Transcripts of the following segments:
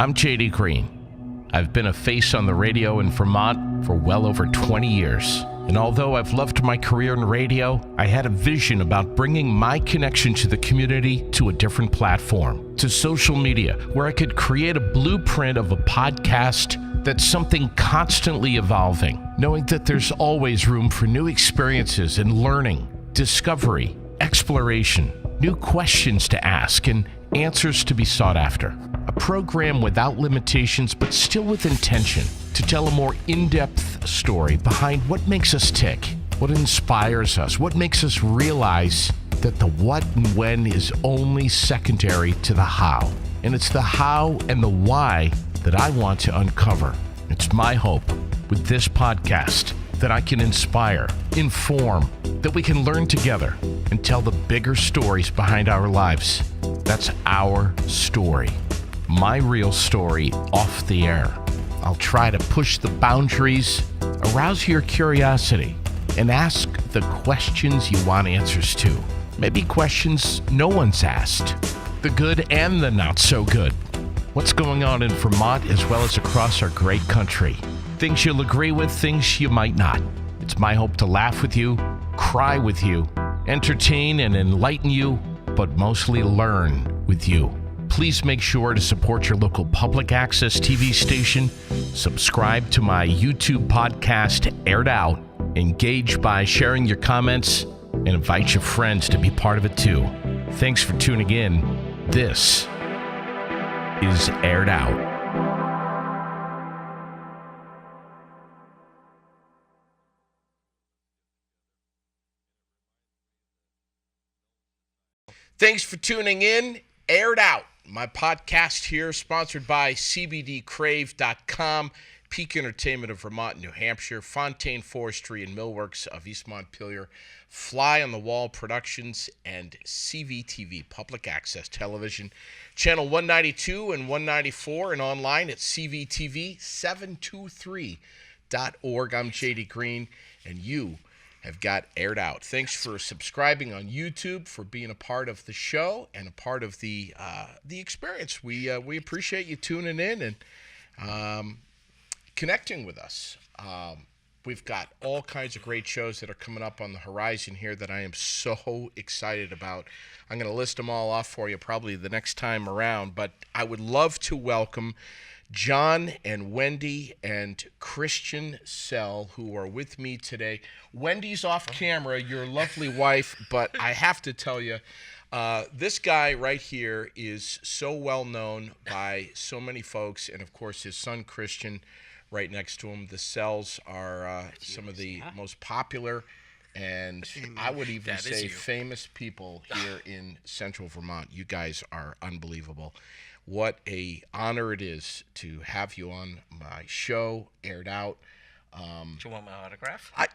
I'm J.D. Green. I've been a face on the radio in Vermont for well over 20 years. And although I've loved my career in radio, I had a vision about bringing my connection to the community to a different platform, to social media, where I could create a blueprint of a podcast that's something constantly evolving, knowing that there's always room for new experiences and learning, discovery, exploration, new questions to ask, and answers to be sought after. A program without limitations, but still with intention to tell a more in-depth story behind what makes us tick, what inspires us, what makes us realize that the what and when is only secondary to the how. And it's the how and the why that I want to uncover. It's my hope with this podcast that I can inspire, inform, that we can learn together and tell the bigger stories behind our lives. That's our story. My real story off the air. I'll try to push the boundaries, arouse your curiosity, and ask the questions you want answers to. Maybe questions no one's asked. The good and the not so good. What's going on in Vermont as well as across our great country. Things you'll agree with, things you might not. It's my hope to laugh with you, cry with you, entertain and enlighten you, but mostly learn with you. Please make sure to support your local public access TV station, subscribe to my YouTube podcast, Aired Out, engage by sharing your comments, and invite your friends to be part of it too. Thanks for tuning in. This is Aired Out. Thanks for tuning in. Aired Out, my podcast here, sponsored by CBDCrave.com, Peak Entertainment of Vermont, New Hampshire, Fontaine Forestry and Millworks of East Montpelier, Fly on the Wall Productions, and CVTV, Public Access Television, Channel 192 and 194, and online at CVTV723.org. I'm J.D. Green, and you have got Aired Out. Thanks for subscribing on YouTube, for being a part of the show and a part of the experience. We appreciate you tuning in and connecting with us. We've got all kinds of great shows that are coming up on the horizon here that I am so excited about. I'm going to list them all off for you probably the next time around, but I would love to welcome John and Wendy and Christian Sell, who are with me today. Wendy's off camera, your lovely wife, but I have to tell you, this guy right here is so well known by so many folks, and of course his son Christian right next to him. The Sells are some of the most popular and I would even say famous people here in Central Vermont. You guys are unbelievable. What a honor it is to have you on my show, Aired Out. Do you want my autograph? I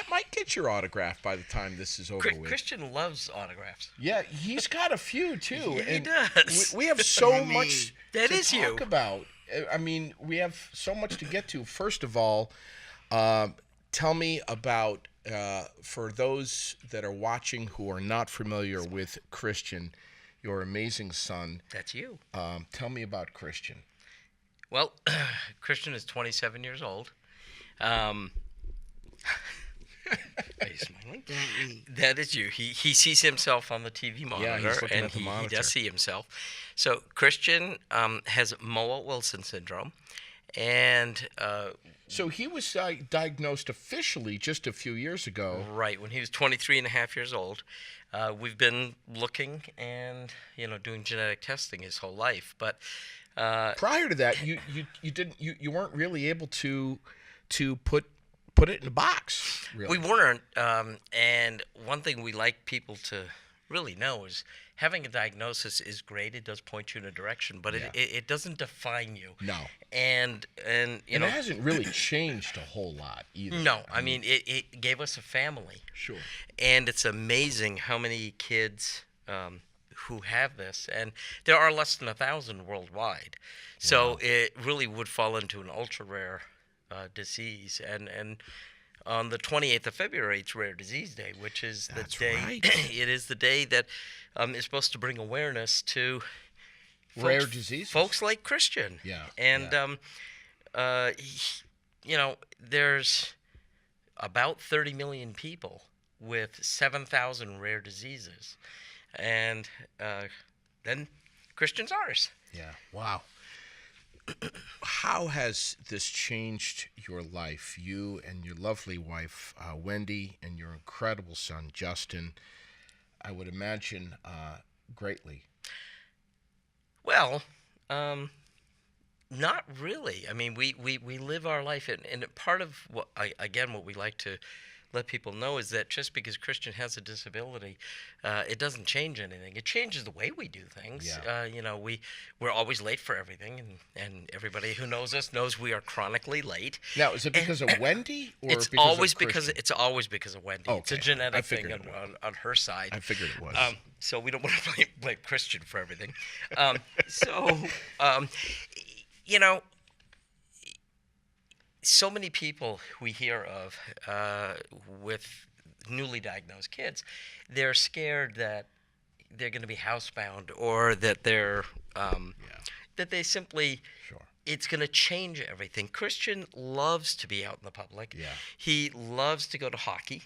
might get your autograph by the time this is over with. Christian loves autographs. Yeah, he's got a few too. Yeah, he does. We have so much to talk about. I mean, we have so much to get to. First of all, tell me about, for those that are watching who are not familiar with Christian, your amazing son. That's you. Tell me about Christian. Well, Christian is 27 years old. Are you smiling? That is you. He sees himself on the TV monitor, yeah, he's looking at the monitor. He does see himself. So Christian has Mowat-Wilson syndrome, and so he was diagnosed officially just a few years ago. Right, when he was 23 and a half years old. We've been looking and doing genetic testing his whole life, but prior to that, you weren't really able to put it in a box. Really. We weren't, and one thing we like people to really know is having a diagnosis is great. It does point you in a direction, but it doesn't define you. No. And it hasn't really changed a whole lot either. No, I mean it gave us a family. Sure. And it's amazing how many kids who have this, and there are less than 1,000 worldwide. So wow. It really would fall into an ultra rare disease, and on the 28th of February, it's Rare Disease Day, which is the day. Right. It is the day that is supposed to bring awareness to rare diseases. Folks like Christian. Yeah. And, there's about 30 million people with 7,000 rare diseases. And then Christian's ours. Yeah. Wow. How has this changed your life, you and your lovely wife, Wendy, and your incredible son, Justin? I would imagine greatly. Well, not really. I mean, we live our life, and part of what we like to let people know is that just because Christian has a disability, it doesn't change anything. It changes the way we do things. Yeah. We're always late for everything, and everybody who knows us knows we are chronically late. Now, is it because of Wendy, or it's because always of Christian? It's always because of Wendy. Okay. It's a genetic thing figured on her side. I figured it was. So we don't want to blame Christian for everything. So many people we hear of with newly diagnosed kids, they're scared that they're going to be housebound, or that they're that they simply it's going to change everything. Christian loves to be out in the public. Yeah. He loves to go to hockey.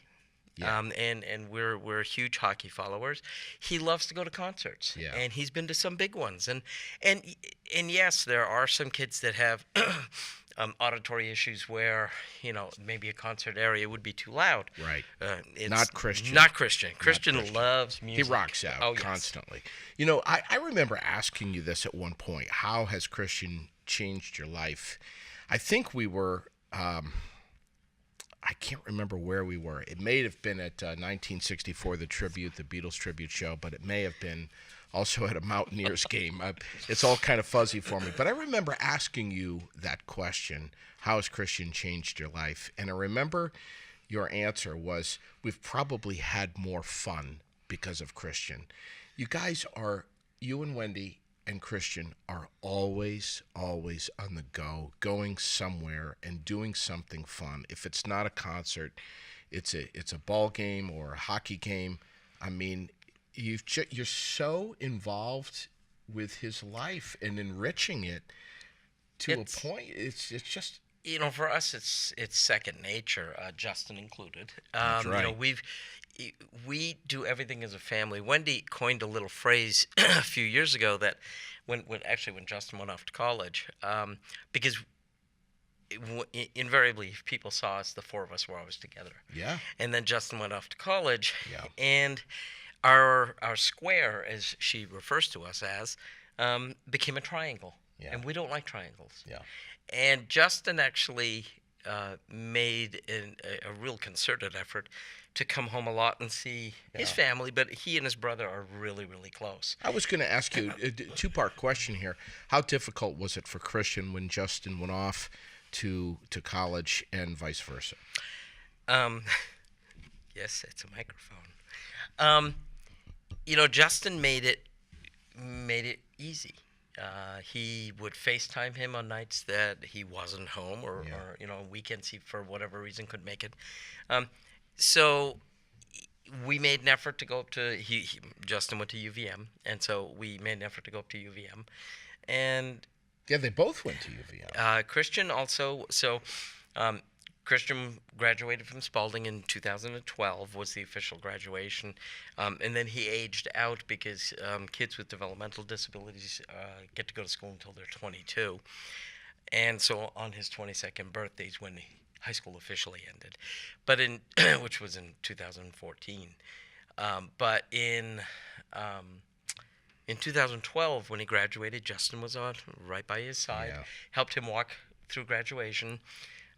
Yeah. And we're huge hockey followers. He loves to go to concerts. Yeah. And he's been to some big ones. And yes, there are some kids that have auditory issues where, maybe a concert area would be too loud. Right. It's Not Christian. Not Christian. Christian loves music. He rocks out constantly. I remember asking you this at one point. How has Christian changed your life? I think we were, I can't remember where we were. It may have been at 1964, the Beatles tribute show, but it may have been also at a Mountaineers game. It's all kind of fuzzy for me. But I remember asking you that question, how has Christian changed your life? And I remember your answer was, we've probably had more fun because of Christian. You and Wendy and Christian are always on the go, going somewhere and doing something fun. If it's not a concert, it's a ball game or a hockey game. I mean, you're so involved with his life and enriching it to a point. It's just for us, it's second nature, Justin included. That's right. We do everything as a family. Wendy coined a little phrase a few years ago that when Justin went off to college, because invariably people saw us, the four of us were always together. Yeah. And then Justin went off to college, Yeah. and our square, as she refers to us as, became a triangle. Yeah. And we don't like triangles. Yeah. And Justin actually made a real concerted effort to come home a lot and see his family, but he and his brother are really, really close. I was going to ask you a two-part question here. How difficult was it for Christian when Justin went off to college and vice versa? Yes, it's a microphone. Justin made it easy. He would FaceTime him on nights that he wasn't home, or weekends he, for whatever reason, couldn't make it. So we made an effort to go up to Justin went to UVM, and so we made an effort to go up to UVM, and they both went to UVM. Christian also. So Christian graduated from Spalding in 2012 was the official graduation, and then he aged out because kids with developmental disabilities get to go to school until they're 22, and so on his 22nd birthday is when high school officially ended, but which was in 2014. But in 2012, when he graduated, Justin was right by his side, helped him walk through graduation.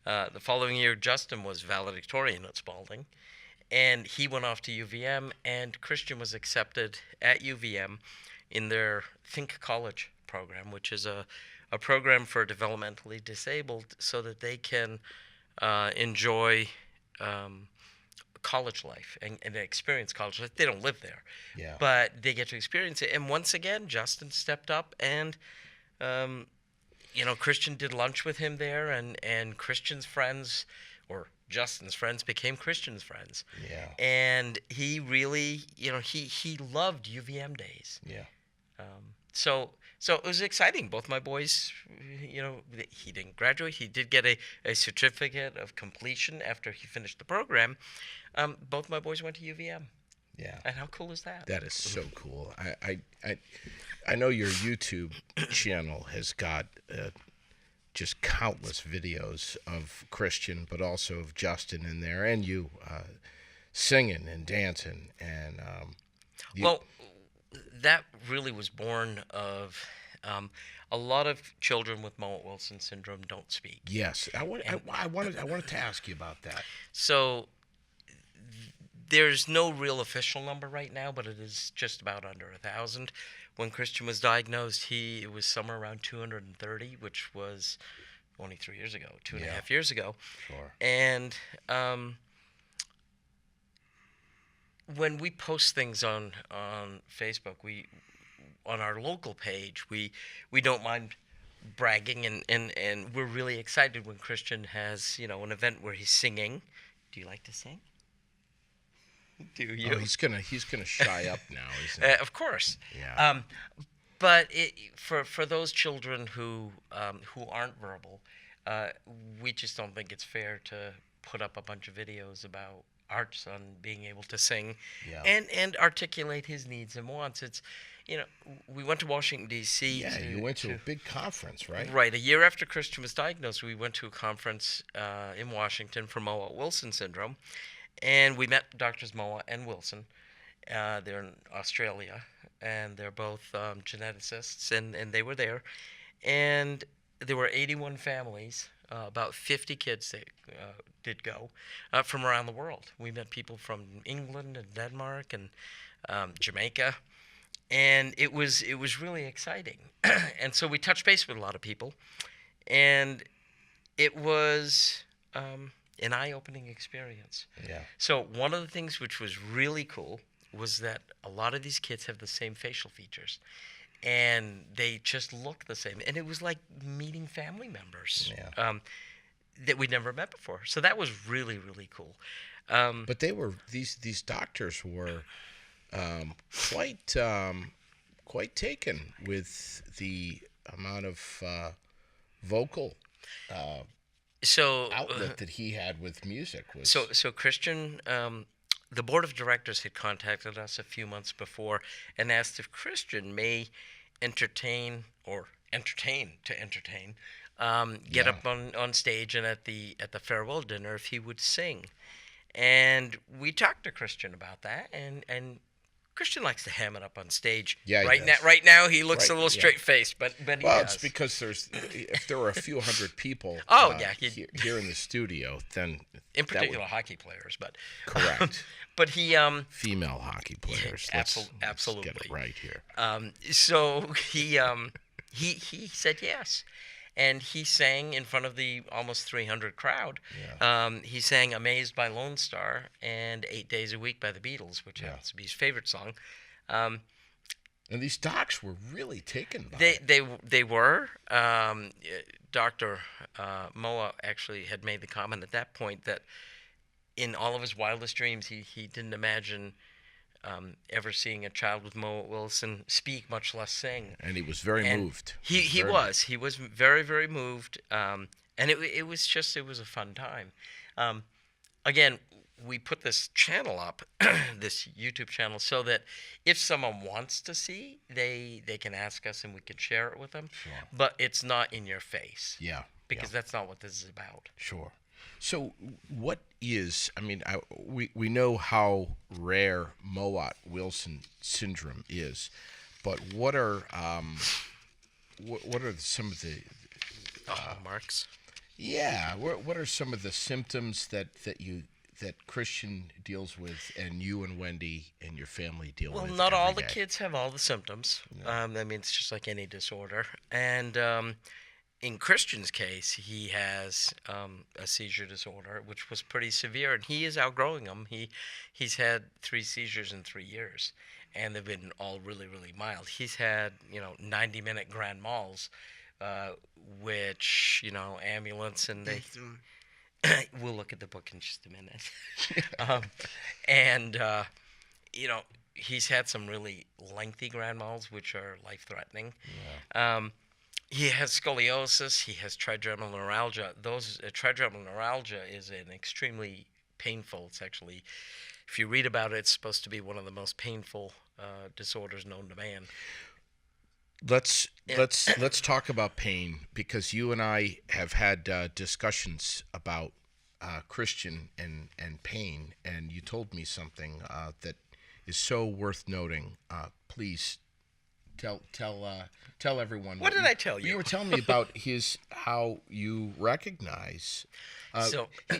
The following year, Justin was valedictorian at Spalding, and he went off to UVM, and Christian was accepted at UVM in their Think College program, which is a program for developmentally disabled so that they can enjoy college life and experience college life. They don't live there, but they get to experience it. And once again, Justin stepped up, and Christian did lunch with him there, and Christian's friends, or Justin's friends, became Christian's friends. Yeah. And he really, he loved UVM days. Yeah. So So it was exciting. Both my boys, he didn't graduate. He did get a certificate of completion after he finished the program. Both my boys went to UVM. Yeah. And how cool is that? That is so cool. I know your YouTube channel has got just countless videos of Christian, but also of Justin in there, and you singing and dancing. And well, that really was born of a lot of children with Mowat-Wilson syndrome don't speak. Yes, I wanted to ask you about that. So there's no real official number right now, but it is just about under 1,000. When Christian was diagnosed, it was somewhere around 230, which was only 3 years ago, two and a half years ago. Sure. And when we post things on Facebook, on our local page, we don't mind bragging, and we're really excited when Christian has an event where he's singing. Do you like to sing? Do you? Oh, he's gonna shy up now, isn't he? Of course. Yeah. But for those children who aren't verbal, we just don't think it's fair to put up a bunch of videos about our son being able to sing and articulate his needs and wants. It's we went to Washington, D.C. Yeah, you went to a big conference, right? Right. A year after Christian was diagnosed, we went to a conference in Washington for Mowat-Wilson syndrome. And we met Doctors Mowat and Wilson. They're in Australia, and they're both geneticists, and they were there. And there were 81 families, about 50 kids that did go from around the world. We met people from England and Denmark and Jamaica, and it was really exciting. And so we touched base with a lot of people, and it was an eye-opening experience. Yeah. So one of the things which was really cool was that a lot of these kids have the same facial features, and they just look the same. And it was like meeting family members that we'd never met before. So that was really, really cool. But they were these doctors were quite taken with the amount of vocal outlet that he had with music. So Christian, the board of directors had contacted us a few months before and asked if Christian may entertain, get up on stage and at the farewell dinner if he would sing. And we talked to Christian about that, and Christian likes to ham it up on stage. Yeah, right now he looks a little straight-faced, but he does. It's because if there were a few hundred people here in the studio, then in particular hockey players, but correct. But he female hockey players. Absolutely. Let's get it right here. So he said yes. And he sang in front of the almost 300 crowd. Yeah. He sang "Amazed" by Lone Star and "8 Days a Week" by the Beatles, which happens to be his favorite song. And these docs were really taken by it. They were. Dr. Moa actually had made the comment at that point that in all of his wildest dreams, he didn't imagine ever seeing a child with Mowat-Wilson speak, much less sing. And he was very moved. He was very, very moved. And it was a fun time. Again, we put this channel up, this YouTube channel, so that if someone wants to see, they can ask us and we can share it with them. Sure. But it's not in your face. Yeah. Because that's not what this is about. Sure. So what is, we know how rare Mowat-Wilson syndrome is, but what are some of the marks? Yeah, what are some of the symptoms that Christian deals with, and you and Wendy and your family deal with? Well, not all the day? kids have all the symptoms. No. It's just like any disorder. And in Christian's case, he has a seizure disorder, which was pretty severe, and he is outgrowing them. He's had 3 seizures in 3 years, and they've been all really, really mild. He's had 90-minute grand mals, which ambulance and they. We'll look at the book in just a minute. he's had some really lengthy grand mals, which are life-threatening. Yeah. He has scoliosis. He has trigeminal neuralgia. Trigeminal neuralgia is an extremely painful. It's actually, if you read about it, it's supposed to be one of the most painful disorders known to man. Let's talk about pain, because you and I have had discussions about Christian and pain, and you told me something that is so worth noting. Please tell everyone. What did I tell you? You were telling me about how you recognize.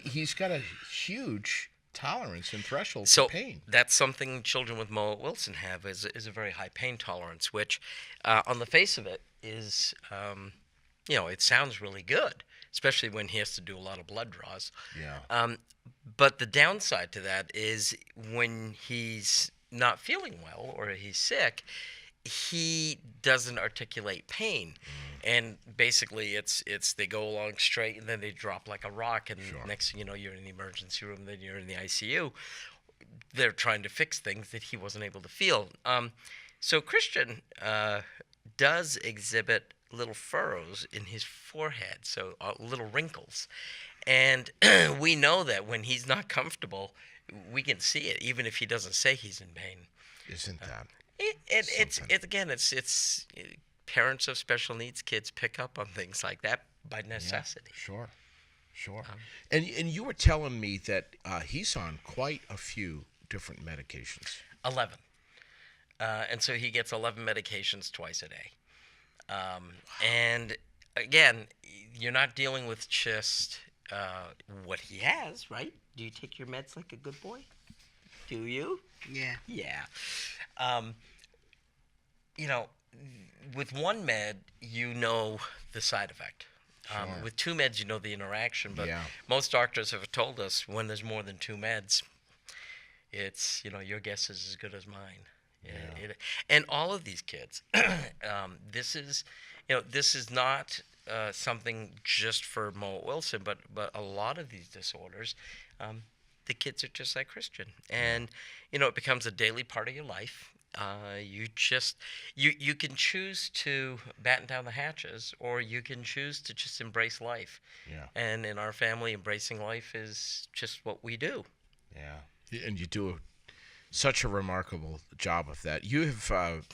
He's got a huge tolerance and threshold for pain. That's something children with Mowat-Wilson have, is a very high pain tolerance, which on the face of it is, it sounds really good, especially when he has to do a lot of blood draws. Yeah. But the downside to that is when he's not feeling well or he's sick, he doesn't articulate pain. And basically it's they go along straight and then they drop like a rock, and next thing you know, you're in the emergency room, then you're in the ICU. They're trying to fix things that he wasn't able to feel. So Christian does exhibit little furrows in his forehead, so little wrinkles. And we know that when he's not comfortable, we can see it, even if he doesn't say he's in pain. Isn't that? It's parents of special needs kids pick up on things like that by necessity. Yeah, sure. And you were telling me that he's on quite a few different medications. 11. And so he gets 11 medications twice a day. And again, you're not dealing with just what he has, right? Do you take your meds like a good boy? Do you? Yeah. Yeah. With one med, you know the side effect. Sure. With two meds, you know the interaction. But Yeah. most doctors have told us when there's more than two meds, it's, your guess is as good as mine. Yeah. And all of these kids, this is not something just for Mowat-Wilson, but a lot of these disorders, the kids are just like Christian, and it becomes a daily part of your life. You can choose to batten down the hatches, or you can choose to just embrace life. Yeah. And in our family, embracing life is just what we do. Yeah. And you do such a remarkable job of that. You have,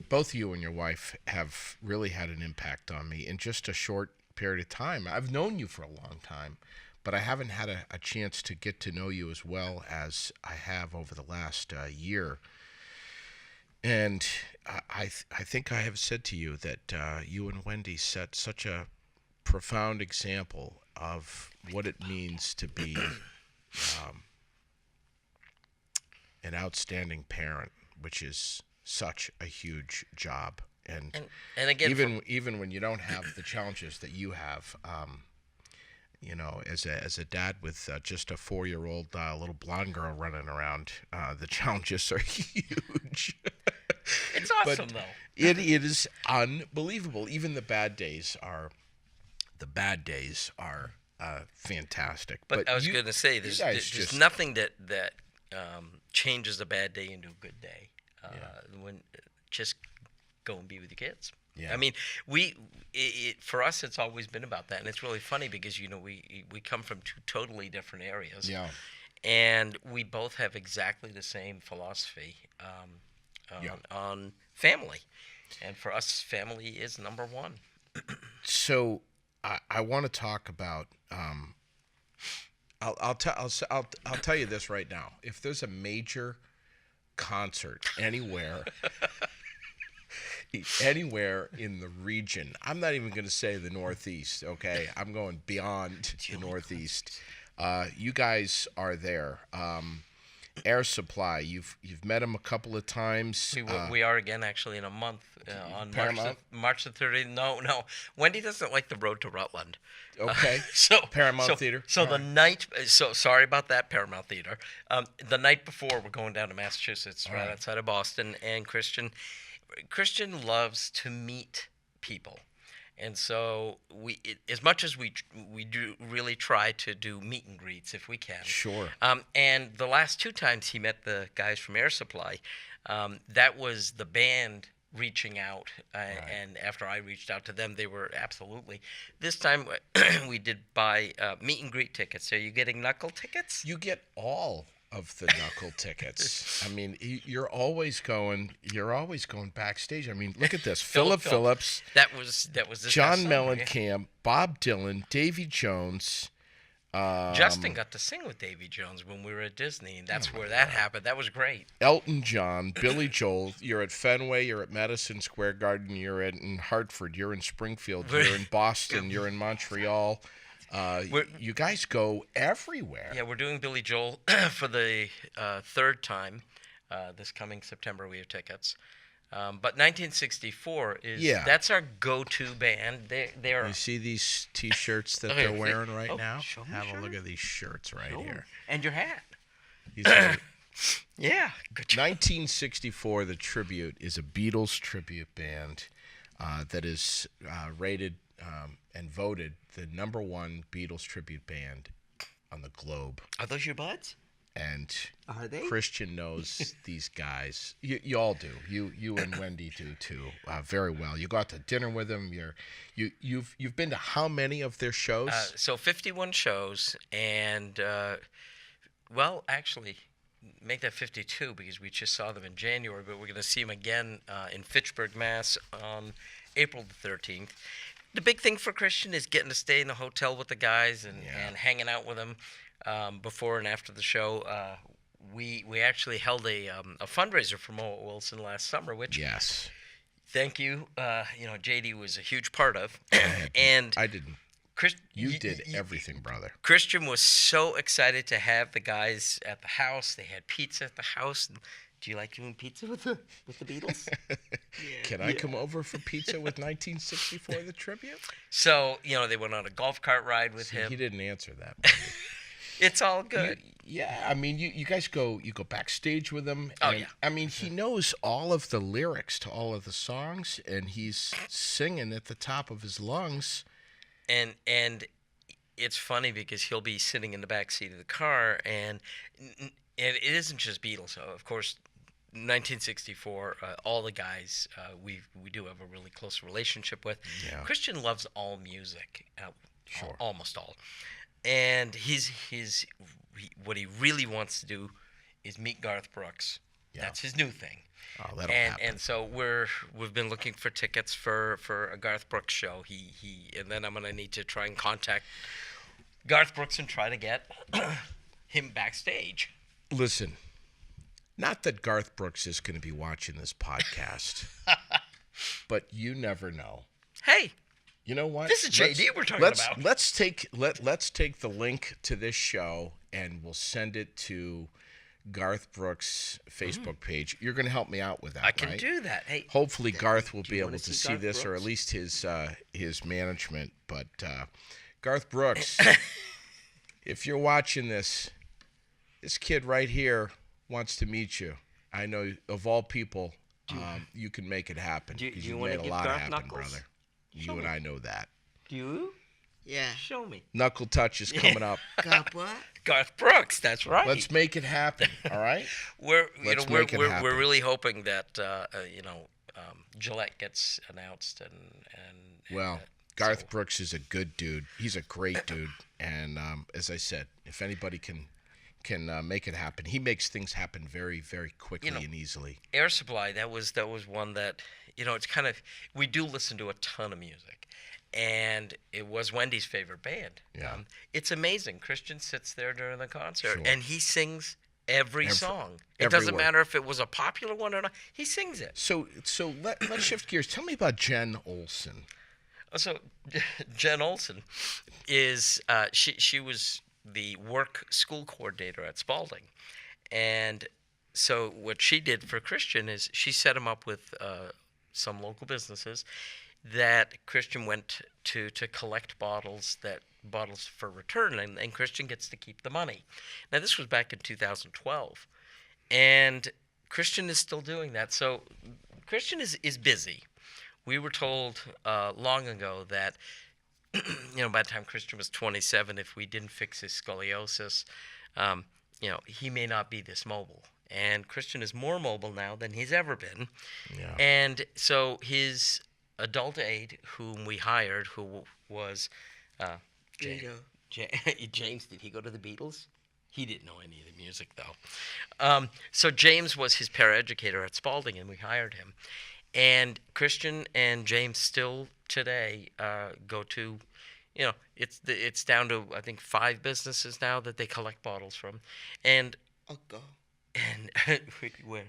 both you and your wife have really had an impact on me in just a short period of time. I've known you for a long time, but I haven't had a chance to get to know you as well as I have over the last year. And I think I have said to you that you and Wendy set such a profound example of what it means to be an outstanding parent, which is such a huge job. And again, even when you don't have the challenges that you have, as a dad with just a 4-year-old little blonde girl running around, the challenges are huge. It's awesome, though. It is unbelievable. Even the bad days are fantastic. But I was going to say, there's nothing that changes a bad day into a good day. When just go and be with your kids. Yeah. I mean, for us, it's always been about that, and it's really funny because we come from two totally different areas. Yeah. And we both have exactly the same philosophy on family, and for us, family is number one. So, I want to talk about. I'll tell you this right now. If there's a major concert anywhere in the region, I'm not even going to say the Northeast, okay? I'm going beyond the Northeast. You guys are there. Air Supply, you've met him a couple of times. We are again actually in a month on Paramount? March the 30th. No. Wendy doesn't like the road to Rutland. Okay. Paramount Theater. So the night. So sorry about that, Paramount Theater. The night before, we're going down to Massachusetts, right outside of Boston, and Christian loves to meet people, And so as much as we do really try to do meet and greets if we can. Sure. And the last 2 times he met the guys from Air Supply, that was the band reaching out, and after I reached out to them, they were absolutely. This time we did buy meet and greet tickets. Are you getting knuckle tickets? You get all of the knuckle tickets. I mean, you're always going backstage. I mean, look at this: Philip Phillips, That was this John past summer, Mellencamp, Bob Dylan, Davy Jones. Justin got to sing with Davy Jones when we were at Disney, and that's where that happened. That was great. Elton John, Billy Joel. You're at Fenway. You're at Madison Square Garden. You're in Hartford. You're in Springfield. You're in Boston. You're in Montreal. You guys go everywhere. Yeah, we're doing Billy Joel for the 3rd time. This coming September, we have tickets. But 1964 that's our go-to band. They're You see these T-shirts that they're wearing right now? Have a look at these shirts right here. And your hat. These are, Yeah, good job. 1964, the tribute is a Beatles tribute band that is rated and voted the #1 Beatles tribute band on the globe. Are those your buds? And Are they? Christian knows these guys. You all do. You and Wendy do too. Very well. You go out to dinner with them. You've been to how many of their shows? So 51 shows, and actually, make that 52 because we just saw them in January, but we're going to see them again in Fitchburg, Mass. On April the 13th. The big thing for Christian is getting to stay in the hotel with the guys and hanging out with them. Before and after the show, we actually held a fundraiser for Mowat-Wilson last summer, which thank you. JD was a huge part of, and I didn't. You did everything, brother. Christian was so excited to have the guys at the house. They had pizza at the house. And do you like doing pizza with the Beatles? Can I come over for pizza with 1964 the tribute? So they went on a golf cart ride with him. He didn't answer that. It's all good. I mean, you guys go backstage with him. Oh, and, yeah. I mean, he knows all of the lyrics to all of the songs, and he's singing at the top of his lungs. And it's funny because he'll be sitting in the back seat of the car, and it isn't just Beatles. So of course, 1964, all the guys we do have a really close relationship with. Yeah. Christian loves all music, Sure. almost all. And what he really wants to do is meet Garth Brooks. Yeah. That's his new thing. Oh, that'll happen. And so we've been looking for tickets for a Garth Brooks show. And then I'm gonna need to try and contact Garth Brooks and try to get him backstage. Listen, not that Garth Brooks is going to be watching this podcast, but you never know. Hey. You know what? This is JD we're talking about. Let's take the link to this show and we'll send it to Garth Brooks' Facebook page. You're going to help me out with that, I can right? do that. Hey. Hopefully Garth will be able to see Garth this, or Brooks? at least his management. But Garth Brooks, if you're watching this kid right here wants to meet you. I know of all people, you can make it happen. Do because you you've want to made a give lot Garth happen, knuckles? brother. You and I know that. Do you? Yeah. Show me. Knuckle touch is coming up. Got what? Garth Brooks, that's right. Let's make it happen, all right? We're Let's make it happen. we're really hoping that Gillette gets announced and Well, Garth Brooks is a good dude. He's a great dude, and as I said, if anybody can make it happen, he makes things happen very, very quickly and easily. Air Supply, that was one that it's kind of, we do listen to a ton of music, and it was Wendy's favorite band. Yeah. It's amazing. Christian sits there during the concert, Sure. and he sings every song. It every doesn't word. matter if it was a popular one or not. He sings it. So let's shift gears. Tell me about Jen Olson. So Jen Olson is she was the work school coordinator at Spalding, and so what she did for Christian is she set him up with some local businesses that Christian went to collect bottles for return, and Christian gets to keep the money. Now this was back in 2012, and Christian is still doing that. So Christian is busy we were told long ago that, by the time Christian was 27, if we didn't fix his scoliosis, he may not be this mobile. And Christian is more mobile now than he's ever been. Yeah. And so his adult aide, whom we hired, who was James, did he go to the Beatles? He didn't know any of the music, though. So James was his paraeducator at Spalding, and we hired him. And Christian and James still today go to, it's down to, I think, 5 businesses now that they collect bottles from. And and where?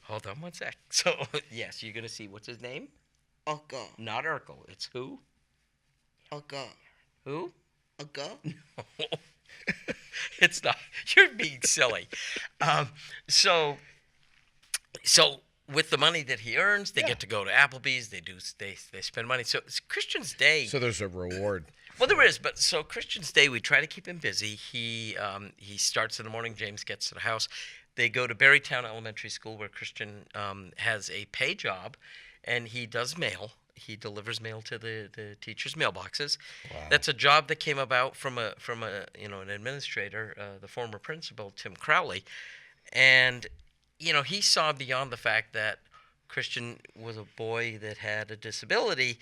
Hold on one sec. So, yes, you're going to see, what's his name? Uncle. Not Urkel. It's who? Uncle. Who? Uncle. No. It's not. You're being silly. So with the money that he earns, they get to go to Applebee's. They spend money. So it's Christian's day. So there's a reward. Well, there is, but so Christian's day, we try to keep him busy. He starts in the morning. James gets to the house. They go to Berrytown Elementary School, where Christian has a pay job, and he does mail. He delivers mail to the teachers' mailboxes. Wow. That's a job that came about from an administrator, the former principal, Tim Crowley, and he saw beyond the fact that Christian was a boy that had a disability,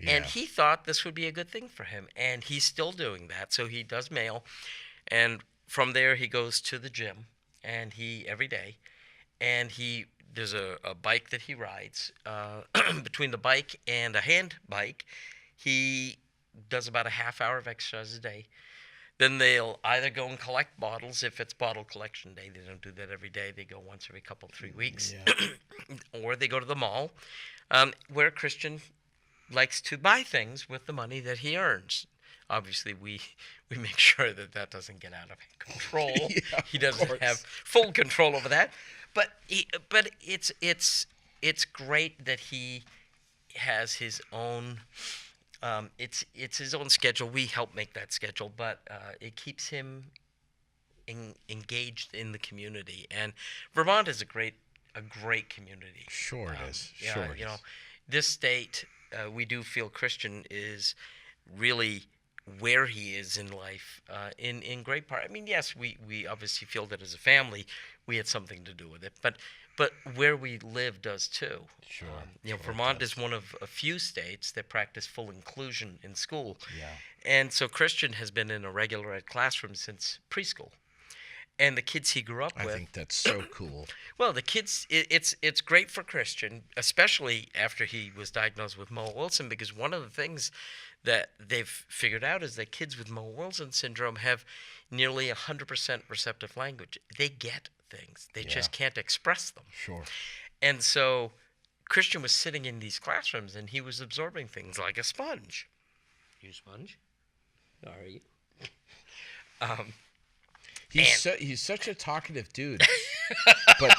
and he thought this would be a good thing for him, and he's still doing that. So he does mail, and from there he goes to the gym, and every day, and there's a bike that he rides. Between the bike and a hand bike, he does about a half hour of exercise a day. Then they'll either go and collect bottles. If it's bottle collection day, they don't do that every day. They go once every 3 weeks. Yeah. Or they go to the mall, where Christian likes to buy things with the money that he earns. Obviously, we make sure that doesn't get out of control. Yeah, he doesn't have full control over that. But it's great that he has his own. It's his own schedule. We help make that schedule, but it keeps him engaged in the community. And Vermont is a great community. Sure it is. Yeah, sure it is. This state, we do feel Christian is really where he is in life, in great part. I mean, yes, we obviously feel that as a family we had something to do with it, but where we live does too. Sure. Vermont is one of a few states that practice full inclusion in school. Yeah. And so Christian has been in a regular ed classroom since preschool. And the kids he grew up with. I think that's so cool. Well, the kids, it's great for Christian, especially after he was diagnosed with Mowat-Wilson, because one of the things that they've figured out is that kids with Mowat-Wilson syndrome have nearly 100% receptive language. They get things. They just can't express them. Sure. And so Christian was sitting in these classrooms, and he was absorbing things like a sponge. You a sponge? Are you? He's such a talkative dude, but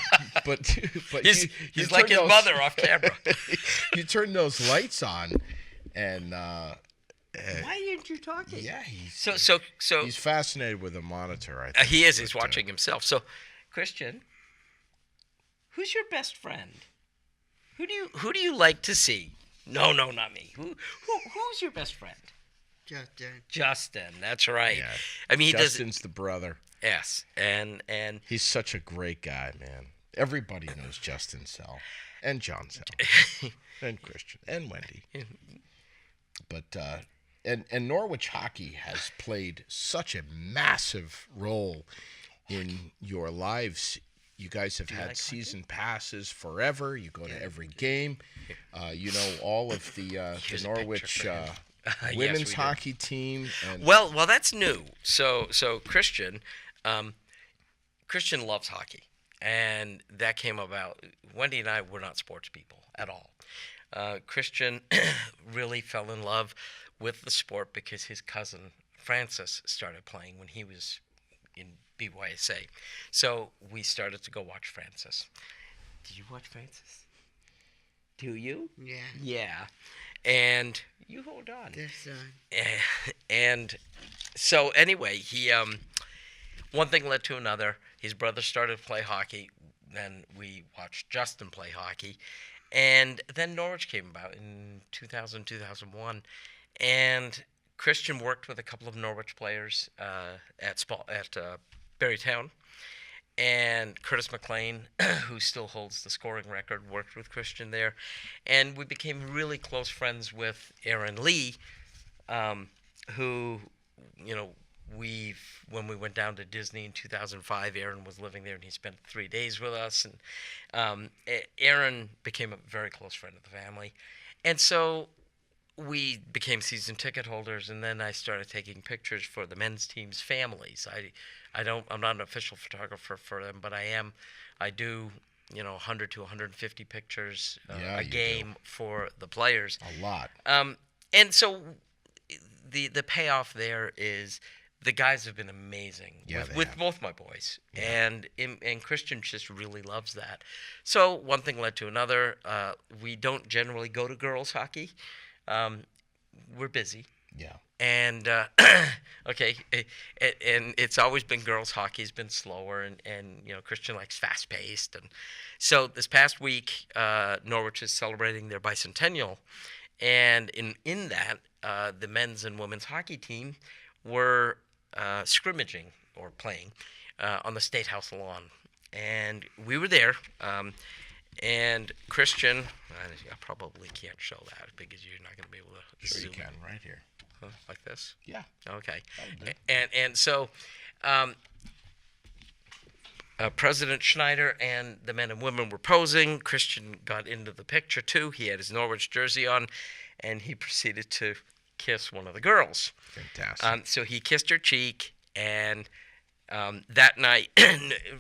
he's like his mother off camera. You turn those lights on, and why aren't you talking? Yeah, so he's fascinated with a monitor. I think he is. He's watching himself. So, Christian, who's your best friend? Who do you like to see? No, not me. Who's your best friend? Justin. That's right. Yeah. I mean, Justin's the brother. Yes, and he's such a great guy, man. Everybody knows Justin Sell, and John Sell, and Christian, and Wendy. But and Norwich hockey has played such a massive role in your lives. You guys have had season passes forever. You go to every game. You know all of the Norwich women's hockey team. And well, that's new. So Christian loves hockey, and that came about. Wendy and I were not sports people at all. Christian really fell in love with the sport because his cousin Francis started playing when he was in BYSA. So we started to go watch Francis. Did you watch Francis? Do you? Yeah. Yeah. And you hold on. Yes, and so anyway, he one thing led to another. His brother started to play hockey. Then we watched Justin play hockey. And then Norwich came about in 2000, 2001. And Christian worked with a couple of Norwich players at Barrytown. And Curtis McLean, who still holds the scoring record, worked with Christian there. And we became really close friends with Aaron Lee, who, when we went down to Disney in 2005, Aaron was living there, and he spent 3 days with us. And Aaron became a very close friend of the family. And so we became season ticket holders, and then I started taking pictures for the men's team's families. I'm not an official photographer for them, but I do 100 to 150 pictures a game for the players. A lot. And so the payoff there is the guys have been amazing with both my boys, and Christian just really loves that. So one thing led to another. We don't generally go to girls hockey. We're busy. Yeah. And okay, and it's always been girls hockey has been slower, and Christian likes fast paced, and so this past week Norwich is celebrating their bicentennial, and in that the men's and women's hockey team were scrimmaging or playing on the State House lawn, and we were there. And Christian, I probably can't show that because you're not going to be able to Sure zoom. you can, right here. Like this? Yeah. Okay. And so President Schneider and the men and women were posing. Christian got into the picture too. He had his Norwich jersey on, and he proceeded to kiss one of the girls. Fantastic. So he kissed her cheek, and that night,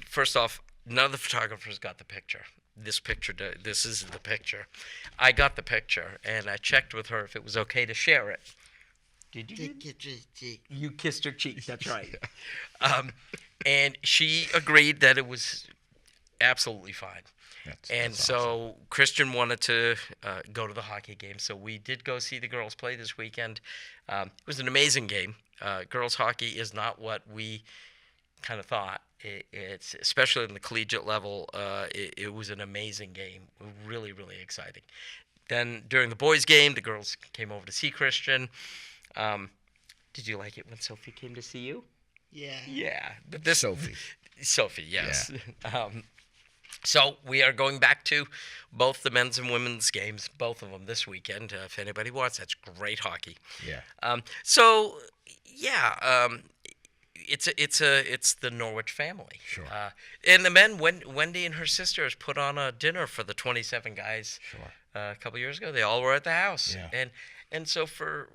first off, none of the photographers got the picture. This is the picture. I got the picture, and I checked with her if it was okay to share it. Did you? You kissed her cheek. That's right. And she agreed that it was absolutely fine. That's so awesome. Christian wanted to go to the hockey game, so we did go see the girls play this weekend. It was an amazing game. Girls hockey is not what we kind of thought. It's especially in the collegiate level. It was an amazing game. Really, really exciting. Then during the boys' game, the girls came over to see Christian. Did you like it when Sophie came to see you? Yeah. Yeah. But Sophie, yes. Yeah. So we are going back to both the men's and women's games, both of them this weekend. If anybody wants, that's great hockey. Yeah. It's the Norwich family. Sure. And the men, Wendy and her sisters put on a dinner for the 27 guys. Sure. A couple years ago. They all were at the house. Yeah. And so for,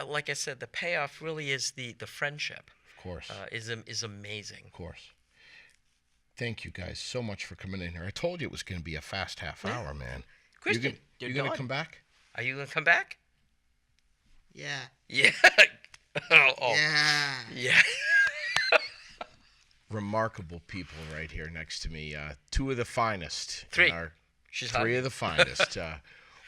like I said, the payoff really is the friendship. Of course. Is amazing. Of course. Thank you guys so much for coming in here. I told you it was going to be a fast half hour, man. Christian, you going to come back? Are you going to come back? Yeah. Yeah. Yeah. Yeah. Remarkable people right here next to me. Two of the finest. Three. She's three of the finest.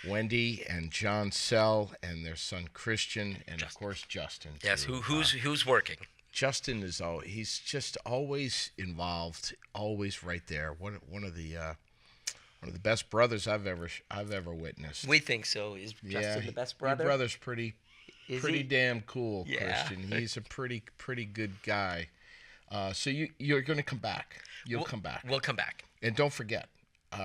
Wendy and John Sell and their son Christian, and of course Justin. Yes. Too. Who's working? Justin he's just always involved, always right there. One of the best brothers I've ever witnessed. We think so. Is Justin the best brother? Your brother's pretty damn cool, Yeah. Christian. He's a pretty good guy. So you're going to come back. We'll come back. We'll come back. And don't forget,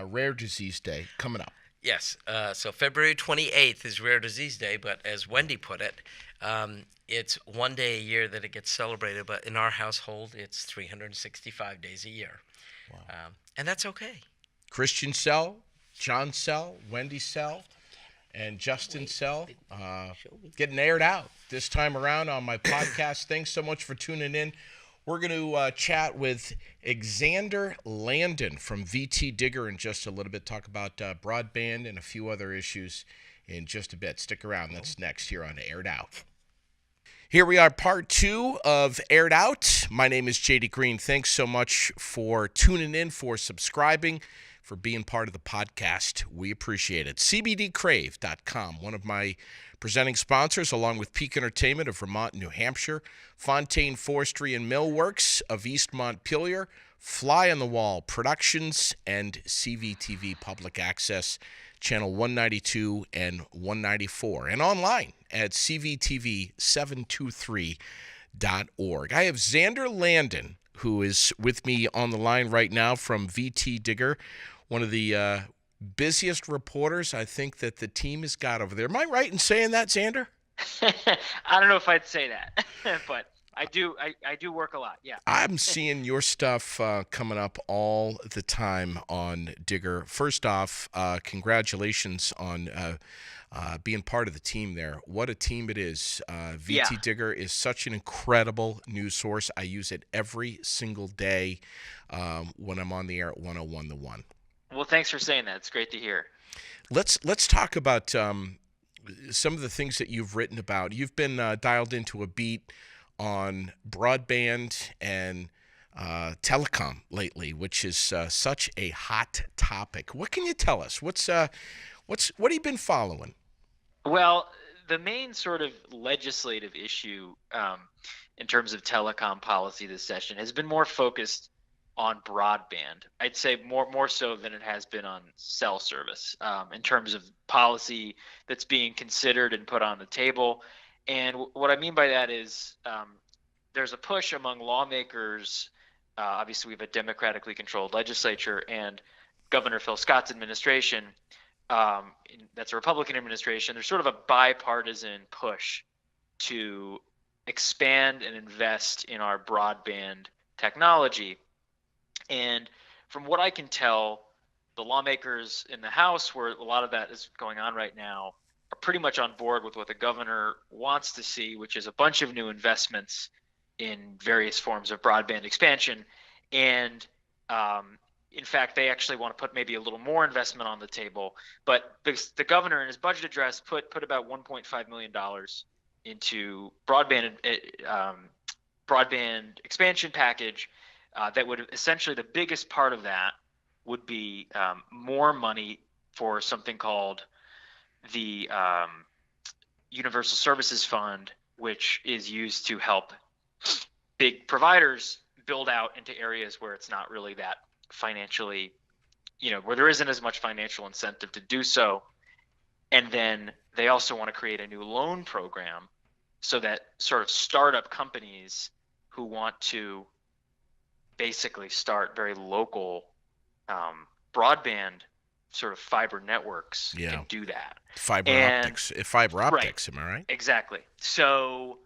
Rare Disease Day coming up. Yes. So February 28th is Rare Disease Day, but as Wendy put it, it's one day a year that it gets celebrated, but in our household, it's 365 days a year. Wow. And that's okay. Christian Sell, John Sell, Wendy Sell, and Justin Sell getting aired out this time around on my podcast. Thanks so much for tuning in. We're going to chat with Xander Landen from VT Digger in just a little bit, talk about broadband and a few other issues in just a bit. Stick around. That's next here on Aired Out. Here we are, part 2 of Aired Out. My name is JD Green. Thanks so much for tuning in, for subscribing. for being part of the podcast. We appreciate it. CBDcrave.com, one of my presenting sponsors, along with Peak Entertainment of Vermont and New Hampshire, Fontaine Forestry and Millworks of East Montpelier, Fly on the Wall Productions, and CVTV Public Access, Channel 192 and 194, and online at cvtv723.org. I have Xander Landen, who is with me on the line right now from VT Digger, one of the busiest reporters I think that the team has got over there. Am I right in saying that, Xander? I don't know if I'd say that, but I do work a lot. Yeah. I'm seeing your stuff coming up all the time on Digger. First off, congratulations on being part of the team there. What a team it is. VT Digger is such an incredible news source. I use it every single day when I'm on the air at 101 The One. Well, thanks for saying that. It's great to hear. Let's talk about some of the things that you've written about. You've been dialed into a beat on broadband and telecom lately, which is such a hot topic. What can you tell us? What have you been following? Well, the main sort of legislative issue in terms of telecom policy this session has been more focused on broadband. I'd say more so than it has been on cell service in terms of policy that's being considered and put on the table. And what I mean by that is there's a push among lawmakers. Obviously, we have a democratically controlled legislature, and Governor Phil Scott's administration, that's a Republican administration. There's sort of a bipartisan push to expand and invest in our broadband technology. And from what I can tell, the lawmakers in the House, where a lot of that is going on right now, are pretty much on board with what the governor wants to see, which is a bunch of new investments in various forms of broadband expansion. And in fact, they actually want to put maybe a little more investment on the table. But the governor in his budget address put about $1.5 million into broadband expansion package that would essentially, the biggest part of that would be more money for something called the Universal Services Fund, which is used to help big providers build out into areas where it's not really that financially, where there isn't as much financial incentive to do so. And then they also want to create a new loan program so that sort of startup companies who want to basically start very local broadband sort of fiber networks can do that. Fiber optics, right. Am I right? Exactly. So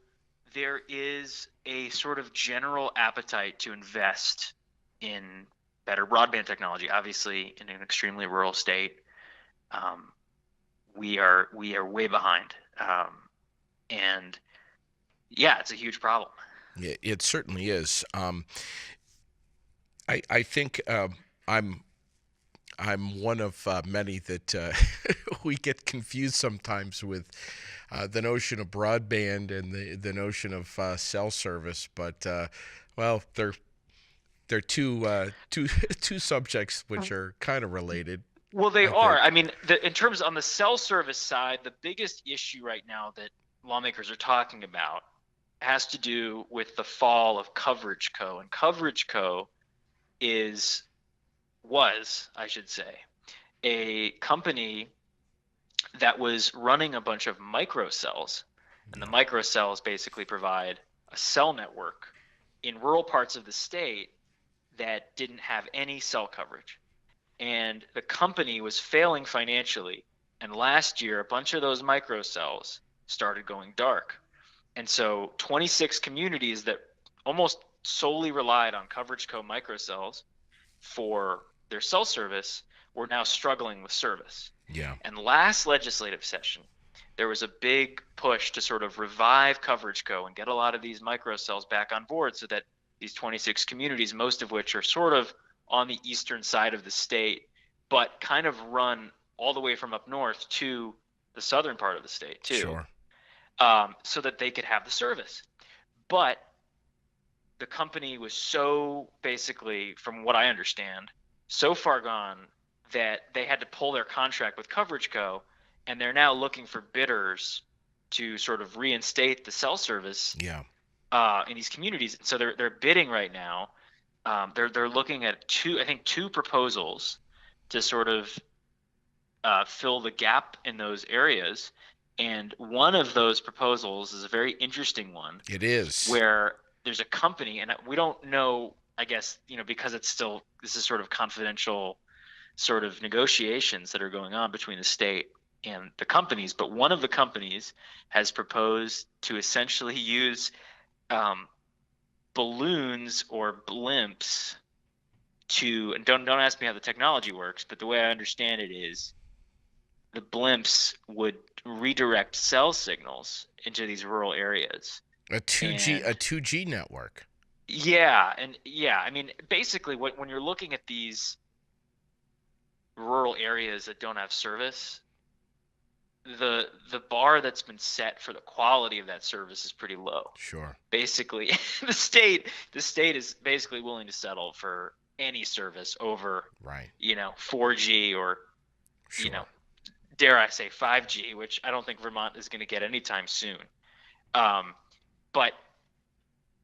there is a sort of general appetite to invest in better broadband technology. Obviously, in an extremely rural state, we are way behind, and it's a huge problem. It certainly is. I think I'm one of many that we get confused sometimes with the notion of broadband and the notion of cell service, but they're two subjects which are kind of related. Well, they are. I mean, in terms on the cell service side, the biggest issue right now that lawmakers are talking about has to do with the fall of Coverage Co. And Coverage Co. was, I should say, a company that was running a bunch of microcells. And the microcells basically provide a cell network in rural parts of the state that didn't have any cell coverage. And the company was failing financially. And last year, a bunch of those microcells started going dark. And so 26 communities that almost solely relied on Coverage Co. microcells for their cell service were now struggling with service. Yeah. And last legislative session, there was a big push to sort of revive Coverage Co. and get a lot of these microcells back on board so that these 26 communities, most of which are sort of on the eastern side of the state, but kind of run all the way from up north to the southern part of the state too. Sure. So that they could have the service. But the company was so basically, from what I understand, so far gone that they had to pull their contract with Coverage Co., and they're now looking for bidders to sort of reinstate the cell service in these communities. So they're bidding right now. They're looking at two proposals to sort of fill the gap in those areas. And one of those proposals is a very interesting one. It is. Where there's a company, and we don't know, I guess, because this is sort of confidential sort of negotiations that are going on between the state and the companies. But one of the companies has proposed to essentially use balloons or blimps to, and don't ask me how the technology works, but the way I understand it is the blimps would redirect cell signals into these rural areas. A 2G network. Yeah, I mean, basically, when you're looking at these rural areas that don't have service, the bar that's been set for the quality of that service is pretty low. Sure. Basically, the state is basically willing to settle for any service over, 4G or, dare I say 5G, which I don't think Vermont is going to get anytime soon. But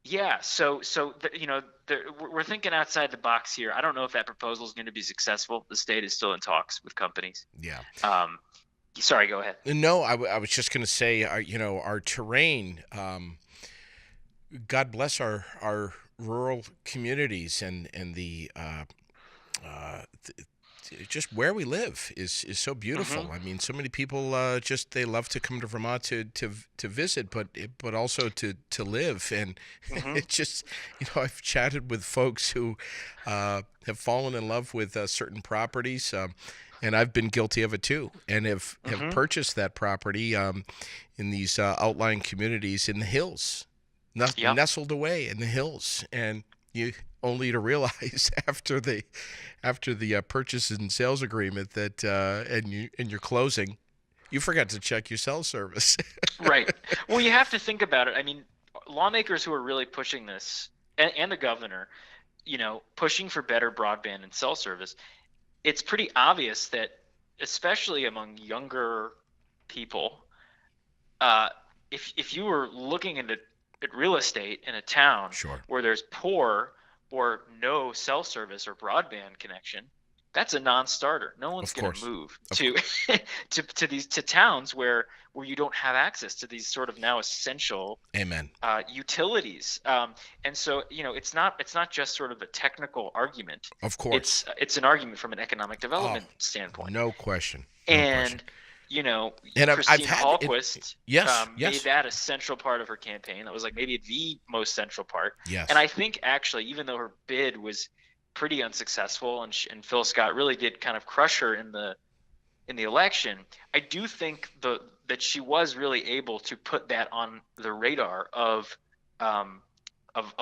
yeah, we're thinking outside the box here. I don't know if that proposal is going to be successful. The state is still in talks with companies. Yeah. Sorry, go ahead. No, I was just going to say, our terrain. God bless our rural communities and the just where we live is so beautiful. Mm-hmm. I mean, so many people they love to come to Vermont to visit, but also to live. And it just, I've chatted with folks who have fallen in love with certain properties, and I've been guilty of it too, and have purchased that property in these outlying communities in the hills, nestled away in the hills, and you only to realize after the purchase and sales agreement that and your closing, you forgot to check your cell service. Right. Well, you have to think about it. I mean, lawmakers who are really pushing this, and the governor, pushing for better broadband and cell service, it's pretty obvious that, especially among younger people, if you were looking at real estate in a town where there's poor or no cell service or broadband connection, that's a non-starter. No one's going to move to towns where you don't have access to these sort of now essential utilities. And so it's not just sort of a technical argument. Of course, it's an argument from an economic development standpoint. No question. And Christine Hallquist made that a central part of her campaign. That was like maybe the most central part. Yes. And I think actually, even though her bid was pretty unsuccessful, and Phil Scott really did kind of crush her in the election, I do think that she was really able to put that on the radar of a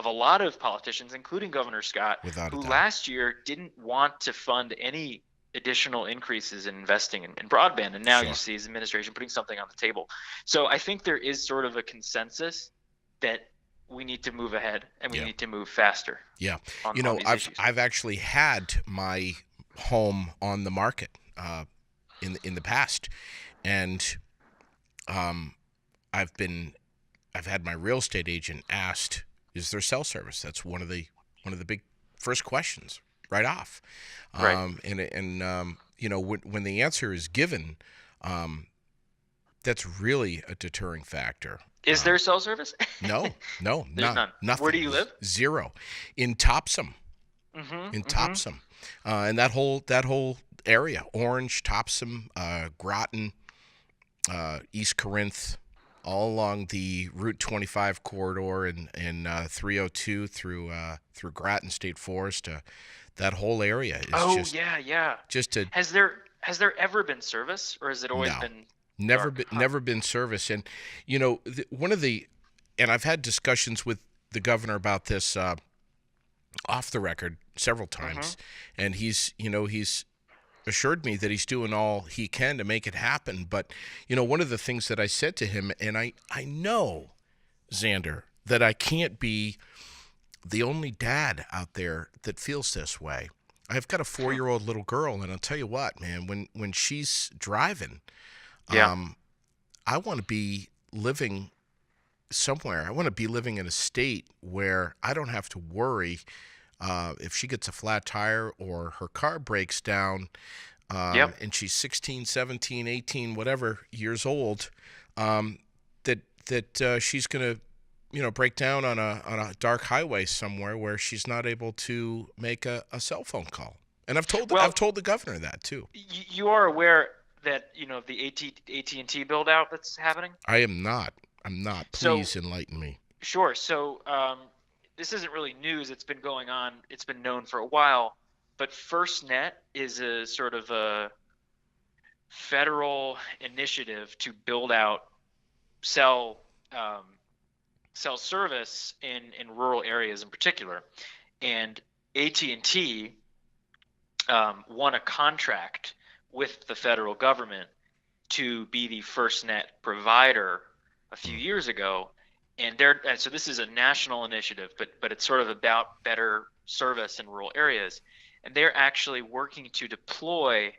lot of politicians, including Governor Scott, who last year didn't want to fund any additional increases in investing in broadband, and now you see his administration putting something on the table. So I think there is sort of a consensus that we need to move ahead and we need to move faster. Yeah, on I've actually had my home on the market in the past, and I've had my real estate agent asked, "Is there cell service?" That's one of the big first questions right off. Right. When the answer is given, that's really a deterring factor. Is there cell service? No, There's none. Nothing. Where do you live? Zero. In Topsom. Topsom. And that whole area, Orange, Topsom, Groton, East Corinth, all along the Route 25 corridor and 302 through Groton State Forest. That whole area is Has there ever been service, or has it always been? Never been service. And and I've had discussions with the governor about this off the record several times, and he's assured me that he's doing all he can to make it happen. But one of the things that I said to him, and I know, Xander, that I can't be the only dad out there that feels this way. I've got a 4-year-old little girl, and I'll tell you what, man, when she's driving, Yeah. I want to be living somewhere. I want to be living in a state where I don't have to worry if she gets a flat tire or her car breaks down, and she's 16, 17, 18, whatever years old, that she's going to, break down on a dark highway somewhere where she's not able to make a cell phone call. And I've told the governor that too. You are aware that the AT&T build out that's happening? I am not. I'm not. Please enlighten me. Sure. So this isn't really news. It's been going on. It's been known for a while. But FirstNet is a sort of a federal initiative to build out cell service in rural areas in particular. And AT&T won a contract with the federal government to be the FirstNet provider a few years ago. And so this is a national initiative, but it's sort of about better service in rural areas. And they're actually working to deploy,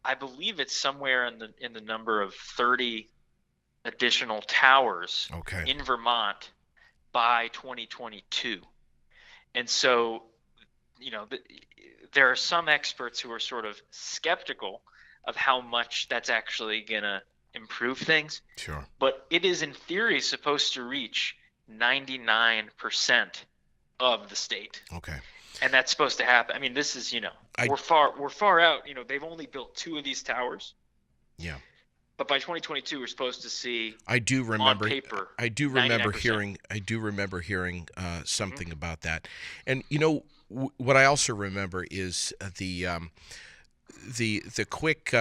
I believe it's somewhere in the number of 30 additional towers in Vermont by 2022. And so, there are some experts who are sort of skeptical of how much that's actually going to improve things. Sure. But it is in theory supposed to reach 99% of the state. Okay. And that's supposed to happen. I mean, this is, we're far out. They've only built 2 of these towers. Yeah. But by 2022, we're supposed to see. I do remember. On paper, I do remember 99%. hearing something about that. And what I also remember is the quick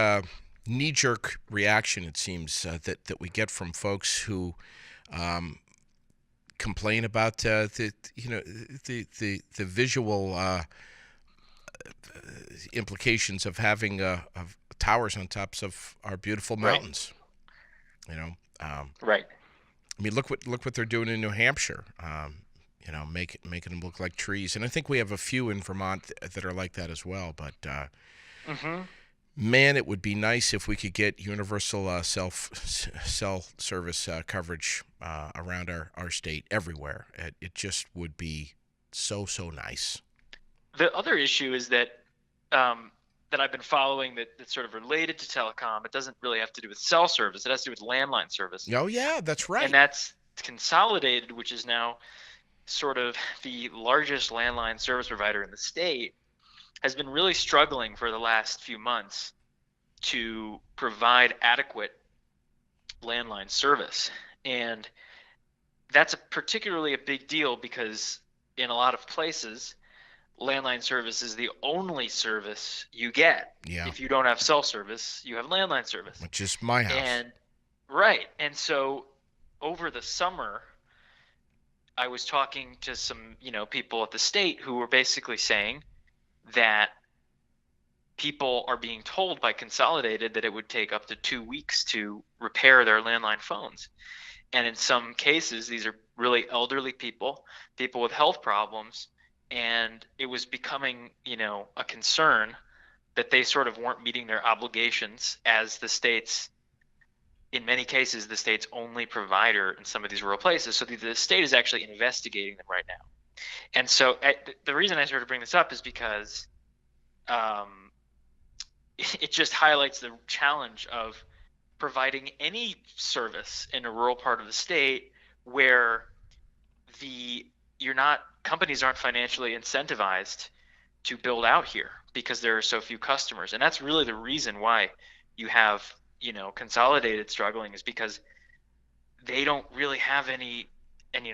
knee-jerk reaction, it seems, that we get from folks who complain about the visual implications of having towers on tops of our beautiful mountains. Right. I mean, look what they're doing in New Hampshire. Making them look like trees, and I think we have a few in Vermont that are like that as well. But man, it would be nice if we could get universal cell service coverage around our state everywhere. It just would be so nice. The other issue is that that I've been following that's sort of related to telecom. It doesn't really have to do with cell service. It has to do with landline service. Oh yeah, that's right. And that's Consolidated, which is now sort of the largest landline service provider in the state, has been really struggling for the last few months to provide adequate landline service. And that's particularly a big deal because in a lot of places, landline service is the only service you get. Yeah. If you don't have cell service, you have landline service. Which is my house. And so over the summer, I was talking to some, people at the state who were basically saying that people are being told by Consolidated that it would take up to 2 weeks to repair their landline phones. And in some cases, these are really elderly people with health problems, and it was becoming, a concern that they sort of weren't meeting their obligations as the state's, in many cases, the state's only provider in some of these rural places. So the state is actually investigating them right now. And so the reason I sort of bring this up is because it just highlights the challenge of providing any service in a rural part of the state where companies aren't financially incentivized to build out here because there are so few customers. And that's really the reason why you have Consolidated struggling, is because they don't really have any, and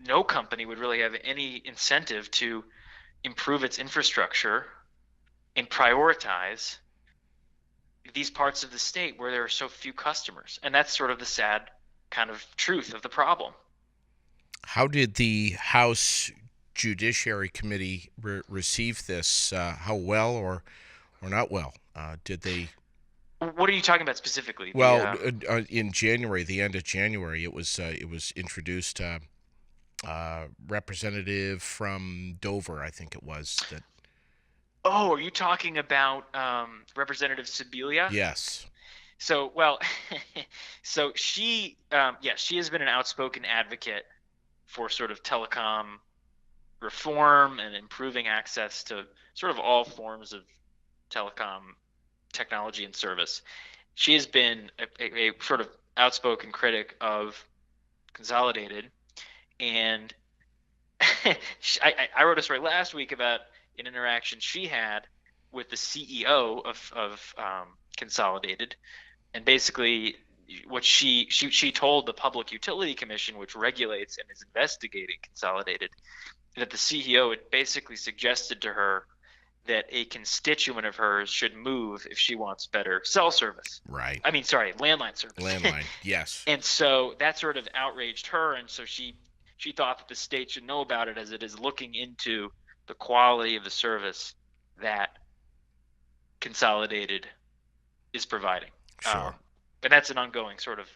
no company would really have any incentive to improve its infrastructure and prioritize these parts of the state where there are so few customers. And that's sort of the sad kind of truth of the problem. How did the House Judiciary Committee receive this? How well or not well? Did they? What are you talking about specifically? Well, in January, the end of January, it was introduced. Representative from Dover, I think it was, that Oh, are you talking about Representative Sibilia? Yes. So, well, so she, she has been an outspoken advocate for sort of telecom reform and improving access to sort of all forms of telecom technology and service. She has been a sort of outspoken critic of Consolidated, and I wrote a story last week about an interaction she had with the CEO of Consolidated, and basically what she told the Public Utility Commission, which regulates and is investigating Consolidated, that the CEO had basically suggested to her that a constituent of hers should move if she wants better cell service. Right. I mean, sorry, landline service. Landline, yes. And so that sort of outraged her, and so she thought that the state should know about it, as it is looking into the quality of the service that Consolidated is providing. Sure. And that's an ongoing sort of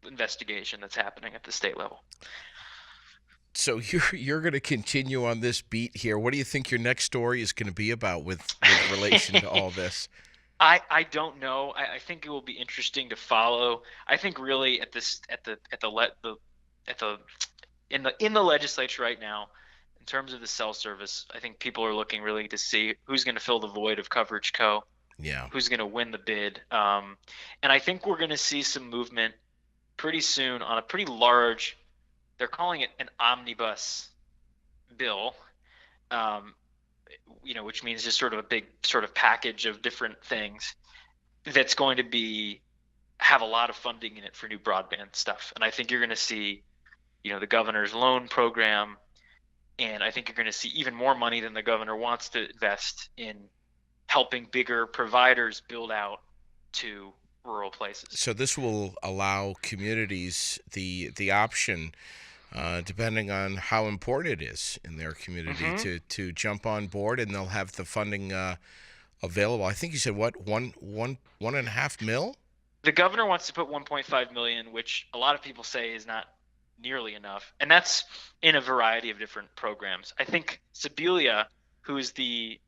investigation that's happening at the state level. So you're going to continue on this beat here. What do you think your next story is going to be about with relation to all this? I don't know. I think it will be interesting to follow. I think really in the legislature right now, in terms of the cell service, I think people are looking really to see who's going to fill the void of Coverage Co. Yeah. Who's going to win the bid. And I think we're going to see some movement pretty soon on a pretty large, they're calling it an omnibus bill, which means just sort of a big sort of package of different things that's going to have a lot of funding in it for new broadband stuff. And I think you're going to see, the governor's loan program, and I think you're going to see even more money than the governor wants to invest in helping bigger providers build out to rural places. So this will allow communities the option, depending on how important it is in their community, to jump on board, and they'll have the funding available. I think you said what, $1.5 million? The governor wants to put $1.5 million, which a lot of people say is not nearly enough, and that's in a variety of different programs. I think Sibilia, who's the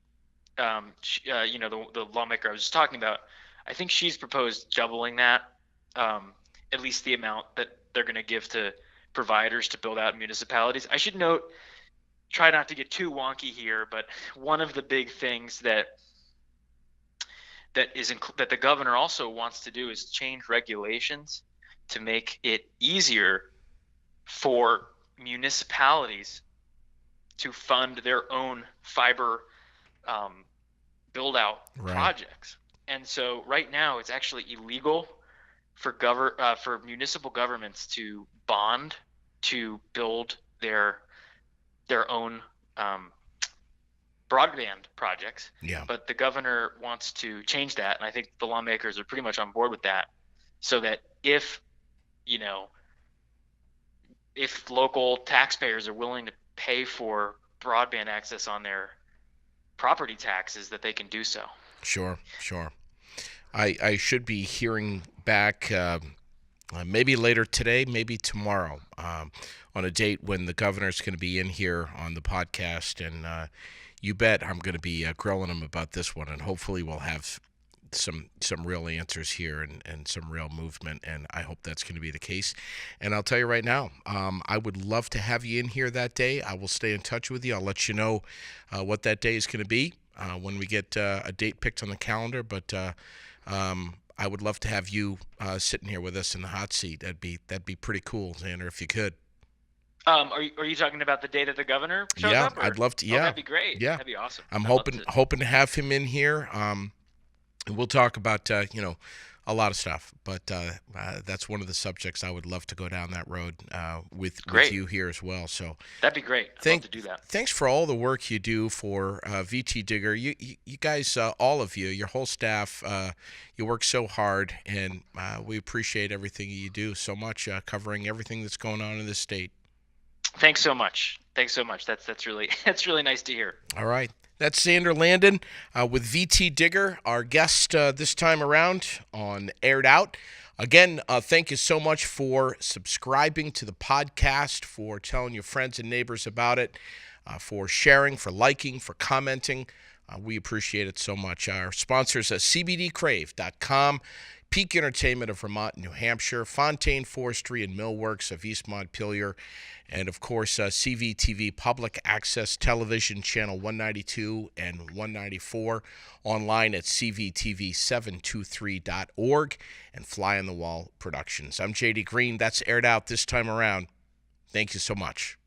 the lawmaker I was just talking about, I think she's proposed doubling that, at least the amount that they're going to give to providers to build out municipalities. I should note, try not to get too wonky here, but one of the big things that the governor also wants to do is change regulations to make it easier for municipalities to fund their own fiber build out projects. And so right now it's actually illegal for municipal governments to bond to build their own broadband projects. Yeah. But the governor wants to change that, and I think the lawmakers are pretty much on board with that, so that if local taxpayers are willing to pay for broadband access on their property taxes, that they can do so. Sure. I should be hearing back maybe later today, maybe tomorrow, on a date when the governor's going to be in here on the podcast, and you bet I'm going to be grilling him about this one, and hopefully we'll have some real answers here and some real movement, and I hope that's going to be the case. And I'll tell you right now, I would love to have you in here that day. I will stay in touch with you. I'll let you know what that day is going to be when we get a date picked on the calendar, but I would love to have you sitting here with us in the hot seat. That'd be pretty cool, Xander, if you could. Are you talking about the day that the governor shows up? Yeah, I'd love to. Yeah, that'd be great. Yeah, that'd be awesome. I'm hoping to have him in here. We'll talk about a lot of stuff, but that's one of the subjects I would love to go down that road with you here as well. So that'd be great. I'd love to do that. Thanks for all the work you do for VT Digger. You guys, all of you, your whole staff, you work so hard, and we appreciate everything you do so much, covering everything that's going on in this state. Thanks so much. That's really nice to hear. All right. That's Xander Landen with VT Digger, our guest this time around on Aired Out. Again, thank you so much for subscribing to the podcast, for telling your friends and neighbors about it. for sharing, for liking, for commenting. We appreciate it so much. Our sponsors are CBDCrave.com, Peak Entertainment of Vermont and New Hampshire, Fontaine Forestry and Millworks of East Montpelier, and, of course, CVTV Public Access Television, Channel 192 and 194, online at cvtv723.org, and Fly on the Wall Productions. I'm J.D. Green. That's aired out this time around. Thank you so much.